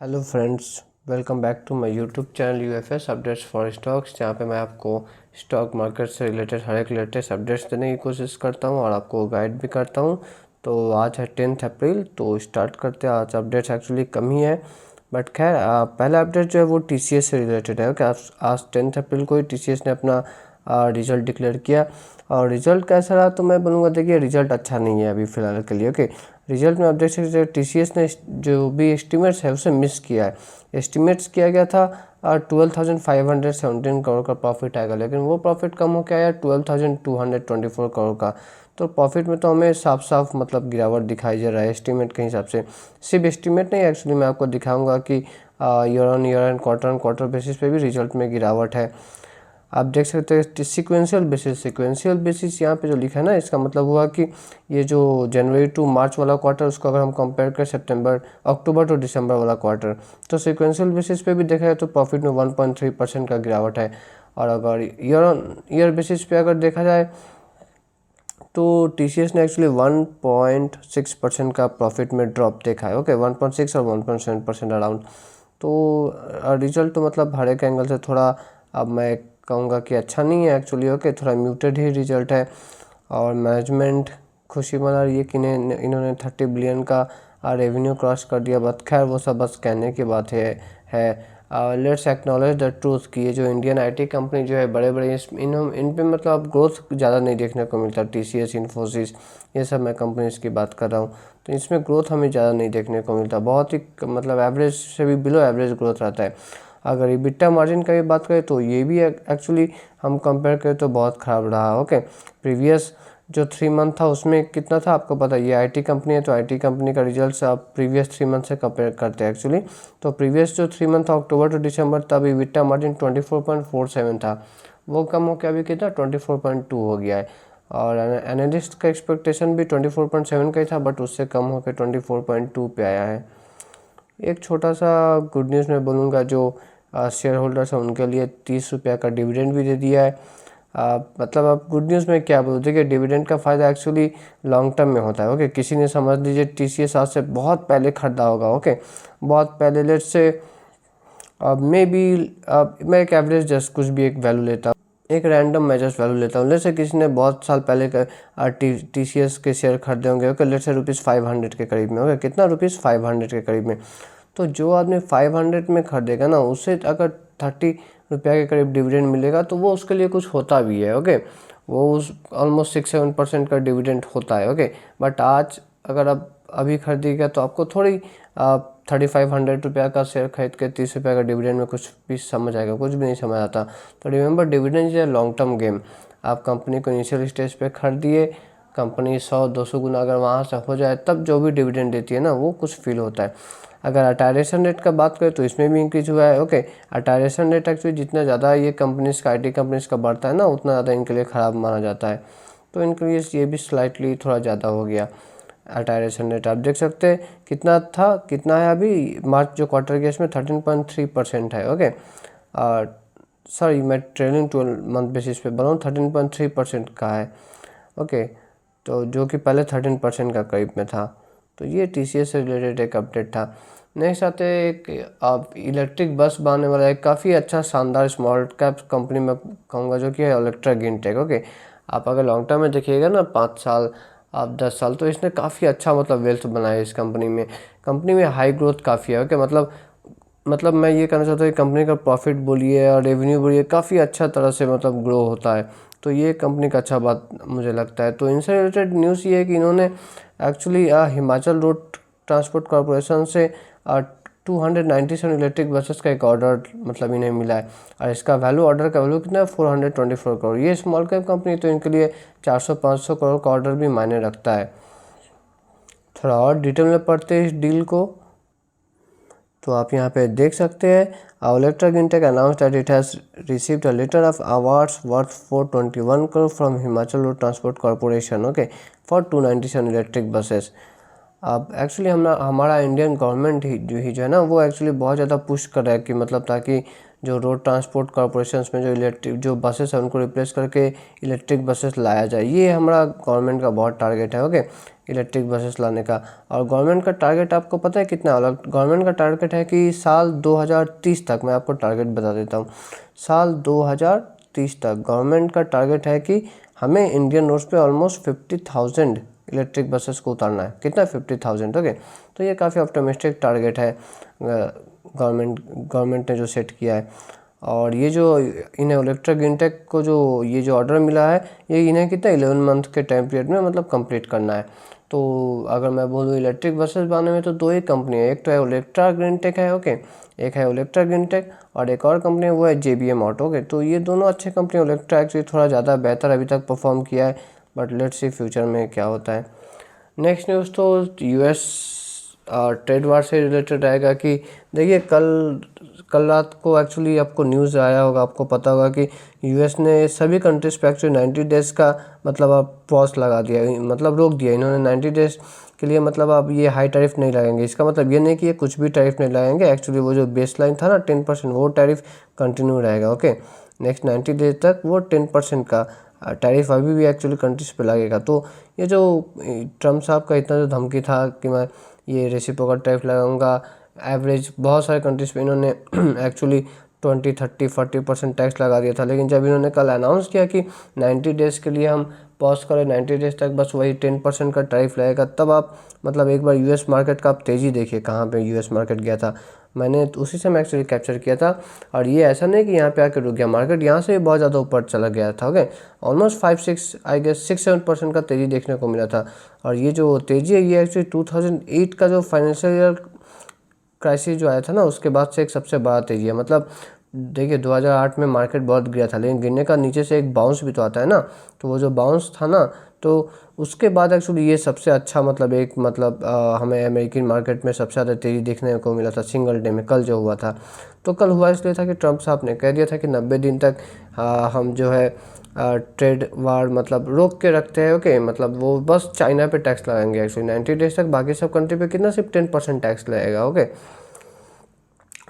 Hello friends, welcome back to my YouTube channel UFS updates for stocks, जहाँ पे मैं आपको स्टॉक मार्केट से रिलेटेड हर एक लेटेस्ट अपडेट्स देने की कोशिश करता हूँ और आपको गाइड भी करता हूँ। तो आज है 10 अप्रैल, तो स्टार्ट करते हैं। आज अपडेट्स एक्चुअली कम ही है, बट खैर पहला अपडेट जो है वो टीसीएस से रिलेटेड है। ओके, आज 10 अप्रैल को ही टीसीएस ने अपना रिजल्ट डिक्लेयर किया और रिजल्ट कैसा रहा तो मैं बोलूँगा, देखिए रिजल्ट अच्छा नहीं है अभी फ़िलहाल के लिए। ओके, रिजल्ट में आप देख सकते हैं टीसीएस ने जो भी एस्टिमेट्स है उसे मिस किया है। एस्टिमेट्स किया गया था 12,517 करोड़ का प्रॉफिट आएगा, लेकिन वो प्रॉफिट कम हो के आया 12,224 करोड़ का। तो प्रॉफिट में तो हमें साफ साफ मतलब गिरावट दिखाई दे रहा है एस्टिमेट के हिसाब से। सिर्फ एस्टिमेट नहीं, एक्चुअली मैं आपको दिखाऊंगा कि year on year and quarter basis पे भी रिजल्ट में गिरावट है। आप देख सकते हैं सिक्वेंशियल बेसिस यहाँ पे जो लिखा है ना, इसका मतलब हुआ कि ये जो जनवरी टू मार्च वाला क्वार्टर, उसको अगर हम कंपेयर करें अक्टूबर टू दिसंबर वाला क्वार्टर, तो सिक्वेंशियल बेसिस पे भी देखा जाए तो प्रॉफिट में 1.3% का गिरावट है। और अगर ईयर ऑन ईयर बेसिस पे अगर देखा जाए तो टीसीएस ने एक्चुअली 1.6% का प्रॉफिट में ड्रॉप देखा है। ओके, 1.6 और 1.7% अराउंड। तो रिजल्ट तो मतलब हर एक एंगल से थोड़ा, अब मैं कहूँगा कि अच्छा नहीं है एक्चुअली। ओके, थोड़ा म्यूटेड ही रिजल्ट है। और मैनेजमेंट खुशी मना रही है कि इन्होंने 30 बिलियन का रेवेन्यू क्रॉस कर दिया, बट खैर वो सब बस कहने की बात है। लेट्स एक्नॉलेज द ट्रूथ कि ये जो इंडियन आईटी कंपनी जो है बड़े बड़े इन पे मतलब ग्रोथ ज़्यादा नहीं देखने को मिलता। टीसीएस, इन्फोसिस, ये सब मैं कंपनीज की बात कर रहा हूँ, तो इसमें ग्रोथ हमें ज़्यादा नहीं देखने को मिलता। बहुत ही मतलब एवरेज से भी बिलो एवरेज ग्रोथ रहता है। अगर EBITDA मार्जिन का भी बात करें तो ये भी एक्चुअली हम कंपेयर करें तो बहुत ख़राब रहा। ओके, प्रीवियस जो 3 मंथ था उसमें कितना था आपको पता है। ये आईटी कंपनी है तो आईटी कंपनी का रिजल्ट आप प्रीवियस 3 मंथ से कंपेयर करते हैं एक्चुअली। तो प्रीवियस जो 3 मंथ था अक्टूबर टू दिसंबर, तब EBITDA मार्जिन 24.47 था, वो कम होकर अभी कितना 24.2 हो गया है। और एनालिस्ट का एक्सपेक्टेशन भी 24.7 का ही था, बट उससे कम होकर 24.2 पे आया है। एक छोटा सा गुड न्यूज़ मैं बोलूँगा, जो शेयर होल्डर्स हैं उनके लिए 30 रुपये का डिविडेंड भी दे दिया है। मतलब अब गुड न्यूज़ में क्या बोलूँ, देखिए डिविडेंड का फ़ायदा एक्चुअली लॉन्ग टर्म में होता है। ओके, किसी ने समझ लीजिए टीसीएस आज से बहुत पहले खरीदा होगा। ओके, बहुत पहले, लेट्स से अब मे बी मैं एक एवरेज जस्ट कुछ भी एक वैल्यू लेता हूँ, एक रैंडम मैं जस्ट वैल्यू लेता हूँ। लेट्स से किसी ने बहुत साल पहले टीसीएस के शेयर खरीदे होंगे। ओके, लेट्स से ₹500 के करीब में। ओके, कितना ₹500 के करीब में। तो जो आदमी 500 में खरीदेगा ना, उससे अगर 30 रुपये के करीब डिविडेंड मिलेगा तो वो उसके लिए कुछ होता भी है। ओके, वो उस ऑलमोस्ट 6-7% का डिविडेंड होता है। ओके, बट आज अगर आप अभी खरीदिएगा तो आपको थोड़ी 3500 का शेयर खरीद के 30 रुपये का डिविडेंड में कुछ भी समझ आएगा, कुछ भी नहीं समझ आता। तो remember, dividend is a long term game. आप कंपनी को इनिशियल स्टेज पे खरीदिए, कंपनी 100-200 गुना अगर वहाँ से हो जाए, तब जो भी डिविडेंड देती है ना, वो कुछ फील होता है। अगर अटायरेशन रेट का बात करें तो इसमें भी इंक्रीज हुआ है। ओके, अटायरेशन रेट एक्चुअली जितना ज़्यादा ये कंपनीज का आईटी कंपनीज का बढ़ता है ना, उतना ज़्यादा इनके लिए ख़राब माना जाता है। तो इंक्रीज ये भी स्लाइटली थोड़ा ज़्यादा हो गया। अटायरेशन रेट आप देख सकते हैं कितना था, कितना है अभी मार्च जो क्वार्टर के, इसमें 13.3% है। ओके, सॉरी मैं ट्रेलिंग 12 मंथ बेसिस पे बोला हूँ, 13.3% का है। ओके, तो जो कि पहले 13% का करीब में था। तो ये टीसीएस से रिलेटेड एक अपडेट था। नेक्स्ट आते एक आप इलेक्ट्रिक बस बनाने वाला एक काफ़ी अच्छा शानदार स्मॉल कैप कंपनी में कहूँगा, जो कि है इलेक्ट्रा गिनटेक। ओके, आप अगर लॉन्ग टर्म में देखिएगा ना, 5 साल आप 10 साल, तो इसने काफ़ी अच्छा मतलब वेल्थ बनाया इस कंपनी में हाई ग्रोथ काफ़ी है। ओके, मतलब मैं ये कहना चाहता हूँ कि कंपनी का प्रॉफिट बोलिए और रेवेन्यू बोलिए काफ़ी अच्छा तरह से मतलब ग्रो होता है। तो ये कंपनी का अच्छा बात मुझे लगता है। तो इनसे रिलेटेड न्यूज़ ये है कि इन्होंने actually Himachal road transport corporation से 297 इलेक्ट्रिक बसेस का एक ऑर्डर मतलब इन्हें मिला है। और इसका ऑर्डर का वैल्यू कितना है, 424 करोड़। ये स्मॉल कैप कंपनी तो इनके लिए 400-500 करोड़ का ऑर्डर भी मायने रखता है। थोड़ा और डिटेल में पढ़ते हैं इस डील को, तो आप यहाँ पे देख सकते हैं Olectra Greentech announced that it has received a letter of awards worth 421 crore from Himachal road transport corporation. Okay, for 297 electric buses. अब एक्चुअली हमारा इंडियन गवर्नमेंट ही जो है ना, वो एक्चुअली बहुत ज़्यादा पुश कर रहा है कि मतलब ताकि जो रोड ट्रांसपोर्ट कॉरपोरेशन में जो इलेक्ट्रिक जो बसेस है उनको रिप्लेस करके इलेक्ट्रिक बसेस लाया जाए। ये हमारा गवर्नमेंट का बहुत टारगेट है। ओके, इलेक्ट्रिक बसेस लाने का। और गवर्नमेंट का टारगेट आपको पता है कितना वाला? गवर्नमेंट का टारगेट है कि साल 2030 तक, मैं आपको टारगेट बता देता हूँ, साल 2030 तक गवर्नमेंट का टारगेट है कि हमें इंडियन रोड्स पे ऑलमोस्ट 50,000 इलेक्ट्रिक बसेस को उतारना है। कितना? 50,000। ओके, तो ये काफ़ी ऑप्टिमिस्टिक टारगेट है गवर्नमेंट ने जो सेट किया है। और ये जो इन्हें इलेक्ट्रा ग्रीनटेक को जो ये जो ऑर्डर मिला है, ये इन्हें कितना 11 मंथ के टाइम पीरियड में मतलब कंप्लीट करना है। तो अगर मैं बोलूँ इलेक्ट्रिक बसेस बनाने में तो दो ही कंपनी है, एक तो है इलेक्ट्रा ग्रीनटेक है, ओके, एक है इलेक्ट्रा ग्रीनटेक, और एक और कंपनी है वो है JBM ऑटो। ओके, तो ये दोनों अच्छे कंपनी। इलेक्ट्रा एक्चुअली थोड़ा ज़्यादा बेहतर अभी तक परफॉर्म किया है, बट लेट्स सी फ्यूचर में क्या होता है। नेक्स्ट न्यूज़ तो US ट्रेड वार से रिलेटेड रहेगा कि देखिए कल रात को एक्चुअली आपको न्यूज़ आया होगा, आपको पता होगा कि US ने सभी कंट्रीज़ पे एक्चुअली 90 डेज़ का मतलब आप पॉज लगा दिया, मतलब रोक दिया इन्होंने 90 डेज़ के लिए। मतलब आप ये हाई टैरिफ नहीं लगाएंगे, इसका मतलब ये नहीं कि ये कुछ भी टैरिफ नहीं लगाएंगे। एक्चुअली वो जो बेस लाइन था ना 10%, वो टैरिफ कंटिन्यू रहेगा। ओके, नेक्स्ट 90 डेज तक वो 10% का टैरिफ अभी भी एक्चुअली कंट्रीज पे लगेगा। तो ये जो ट्रम्प साहब का इतना जो धमकी था कि मैं ये रेसिप्रोकल टैरिफ लगाऊंगा, एवरेज बहुत सारे कंट्रीज पे इन्होंने एक्चुअली 20, 30, 40% टैक्स लगा दिया था। लेकिन जब इन्होंने कल अनाउंस किया कि 90 डेज़ के लिए हम पॉज करें, 90 डेज़ तक बस वही 10% का टैरिफ लगेगा, तब आप मतलब एक बार US मार्केट का आप तेज़ी देखिए कहाँ पे US मार्केट गया था। मैंने तो उसी से मैं एक्चुअली कैप्चर किया था। और ये ऐसा नहीं कि यहाँ पे आके रुक गया, मार्केट यहाँ से भी बहुत ज़्यादा ऊपर चला गया था। ओके, ऑलमोस्ट 5-6 आई गेस 6-7% का तेज़ी देखने को मिला था। और ये जो तेज़ी है ये एक्चुअली 2008 का जो फाइनेंशियल ईयर क्राइसिस जो आया था ना, उसके बाद से एक सबसे बड़ा तेज़ी है। मतलब देखिए 2008 में मार्केट बहुत गिरा था, लेकिन गिरने का नीचे से एक बाउंस भी तो आता है ना, तो वो जो बाउंस था ना, तो उसके बाद एक्चुअली ये सबसे अच्छा मतलब एक मतलब हमें अमेरिकन मार्केट में सबसे ज़्यादा तेज़ी देखने को मिला था सिंगल डे में, कल जो हुआ था। तो कल हुआ इसलिए था कि ट्रम्प साहब ने कह दिया था कि 90 दिन तक हम जो है ट्रेड वार मतलब रोक के रखते हैं। ओके, मतलब वो बस चाइना पे टैक्स लगाएंगे एक्चुअली 90 डेज तक, बाकी सब कंट्री पे कितना सिर्फ 10% टैक्स लगेगा। ओके,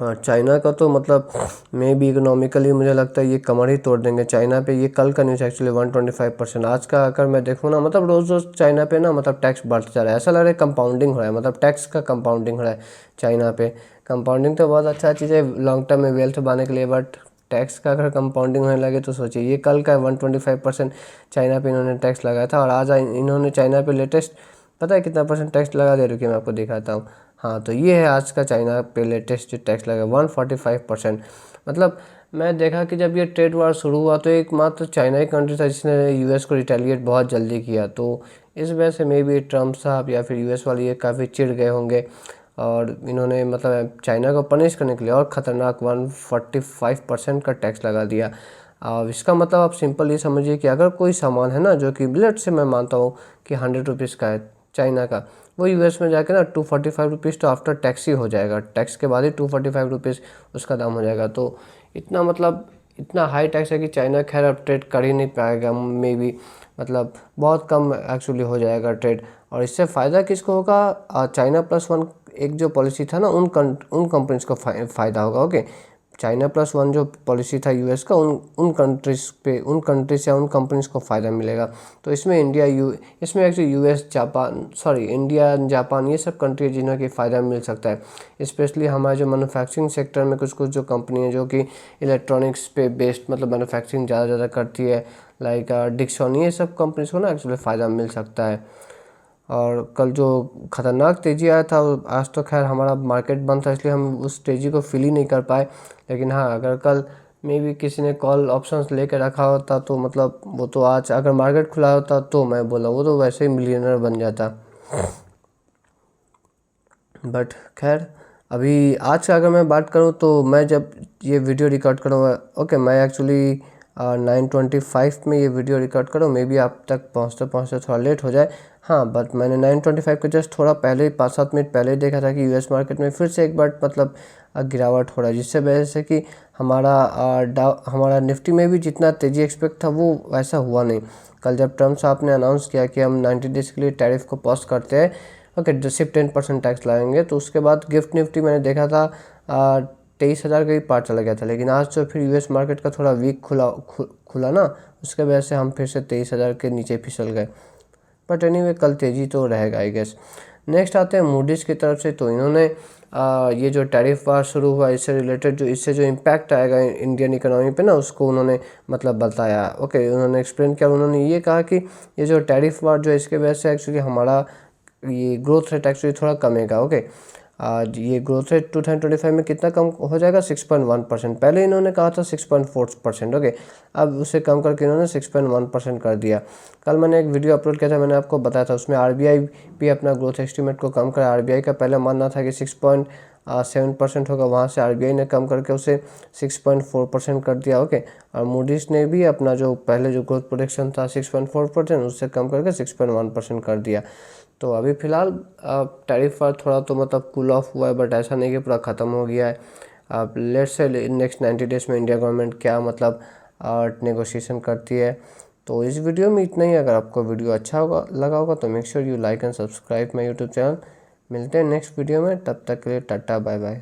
और चाइना का तो मतलब मे भी इकोनॉमिकली मुझे लगता है ये कमर ही तोड़ देंगे चाइना पे। ये कल का न्यूज़ एक्चुअली 125%, आज का अगर मैं देखूँ ना, मतलब रोज़ रोज़ चाइना पे ना मतलब टैक्स बढ़ता जा रहा है, ऐसा लग रहा है कंपाउंडिंग हो रहा है, मतलब टैक्स का कंपाउंडिंग हो रहा है चाइना पे। कंपाउंडिंग तो बहुत अच्छा चीज़ है लॉन्ग टर्म में वेल्थ बनाने के लिए, बट टैक्स का अगर कंपाउंडिंग होने लगे तो सोचिए। ये कल का 125% चाइना पे इन्होंने टैक्स लगाया था, और आज इन्होंने चाइना पे लेटेस्ट पता है कितना % टैक्स लगा दिया? रुकिए मैं आपको दिखाता हूँ। हाँ, तो ये है आज का चाइना पे लेटेस्ट जो टैक्स लगा 145%। मतलब मैं देखा कि जब ये ट्रेड वार शुरू हुआ तो एक मात्र चाइना ही कंट्री था जिसने US को रिटेलिएट बहुत जल्दी किया। तो इस वजह से मे बी ट्रम्प साहब या फिर US वाले ये काफ़ी चिढ़ गए होंगे, और इन्होंने मतलब चाइना को पनिश करने के लिए और ख़तरनाक 145% का टैक्स लगा दिया। अब इसका मतलब आप सिंपल ये समझिए कि अगर कोई सामान है ना जो कि बुलेट से मैं मानता हूँ कि 100 रुपीज़ का है चाइना का, वो US में जाके ना 245 रुपीज़ तो आफ्टर टैक्स ही हो जाएगा, टैक्स के बाद ही 245 रुपीज़ उसका दाम हो जाएगा। तो इतना मतलब इतना हाई टैक्स है कि चाइना खैर अब ट्रेड कर ही नहीं पाएगा मे बी, मतलब बहुत कम एक्चुअली हो जाएगा ट्रेड। और इससे फ़ायदा किसको होगा? चाइना प्लस वन एक जो पॉलिसी था ना उन कंपनीज को फ़ायदा होगा। ओके, चाइना प्लस वन जो पॉलिसी था US का, उन कंट्रीज या उन कंपनीज को फ़ायदा मिलेगा। तो इसमें इसमें actually US, Japan, India, Japan, ये सब कंट्री जिन्हें कि फ़ायदा मिल सकता है। स्पेशली हमारे जो मैन्युफैक्चरिंग सेक्टर में कुछ जो कंपनी है जो कि इलेक्ट्रॉनिक्स पे बेस्ड मतलब मैन्युफैक्चरिंग ज़्यादा करती है, लाइक डिक्सन, ये सब कंपनीज को ना एक्चुअली फ़ायदा मिल सकता है। और कल जो ख़तरनाक तेज़ी आया था, आज तो खैर हमारा मार्केट बंद था इसलिए हम उस तेज़ी को फील ही नहीं कर पाए। लेकिन हाँ, अगर कल मे भी किसी ने कॉल ऑप्शंस लेकर रखा होता तो मतलब वो तो आज अगर मार्केट खुला होता तो मैं बोला वो तो वैसे ही मिलियनर बन जाता। बट खैर अभी आज का अगर मैं बात करूँ तो मैं जब ये वीडियो रिकॉर्ड करूँगा, ओके, मैं एक्चुअली 9:25 में ये वीडियो रिकॉर्ड करूँ, मे बी आप तक पहुँचते थोड़ा लेट हो जाए। हाँ, बट मैंने 9:25 के जस्ट थोड़ा पहले 5-7 मिनट पहले देखा था कि US मार्केट में फिर से एक बार मतलब गिरावट हो रहा है, जिससे वजह से कि हमारा निफ्टी में भी जितना तेज़ी एक्सपेक्ट था वो वैसा हुआ नहीं। कल जब ट्रम्प साहब ने अनाउंस किया कि हम 90 डेज़ के लिए टैरिफ को पॉज करते हैं, ओके, सिर्फ 10% टैक्स लगाएंगे, तो उसके बाद गिफ्ट निफ्टी मैंने देखा था 23,000 का ही पार चला गया था। लेकिन आज तो फिर US मार्केट का थोड़ा वीक खुला ना, उसके वजह से हम फिर से 23,000 के नीचे फिसल गए। बट एनीवे कल तेज़ी तो रहेगा आई गेस। नेक्स्ट आते हैं मूडीज़ की तरफ से। तो इन्होंने ये जो टैरिफ वार शुरू हुआ इससे रिलेटेड इससे जो इम्पैक्ट आएगा इंडियन इकोनॉमी पे ना, उसको उन्होंने मतलब बताया। ओके, उन्होंने एक्सप्लेन किया। उन्होंने ये कहा कि ये जो टैरिफ वार जो है इसके वजह से एक्चुअली हमारा ये ग्रोथ रेट एक्चुअली थोड़ा कमेगा। ओके, आज ये ग्रोथ रेट 2025 में कितना कम हो जाएगा, 6.1%। पहले इन्होंने कहा था 6.4%। ओके, अब उसे कम करके इन्होंने 6.1% कर दिया। कल मैंने एक वीडियो अपलोड किया था, मैंने आपको बताया था, उसमें आरबीआई भी अपना ग्रोथ एस्टीमेट को कम करा। आरबीआई का पहले मानना था कि 6.7% होगा, वहाँ से आरबीआई ने कम करके उसे 6.4% कर दिया। ओके, और मूडीज़ ने भी अपना जो पहले जो ग्रोथ प्रोडिक्शन था 6.4%, उससे कम करके 6.1% कर दिया। तो अभी फ़िलहाल टैरिफ पर थोड़ा तो मतलब कूल ऑफ हुआ है, बट ऐसा नहीं कि पूरा ख़त्म हो गया है। अब लेट्स से नेक्स्ट 90 डेज़ में इंडिया गवर्नमेंट क्या मतलब नेगोशिएशन करती है। तो इस वीडियो में इतना ही। अगर आपको वीडियो अच्छा लगा होगा तो make sure you like and subscribe my YouTube channel. मिलते हैं नेक्स्ट वीडियो में, तब तक के लिए टाटा बाय बाय।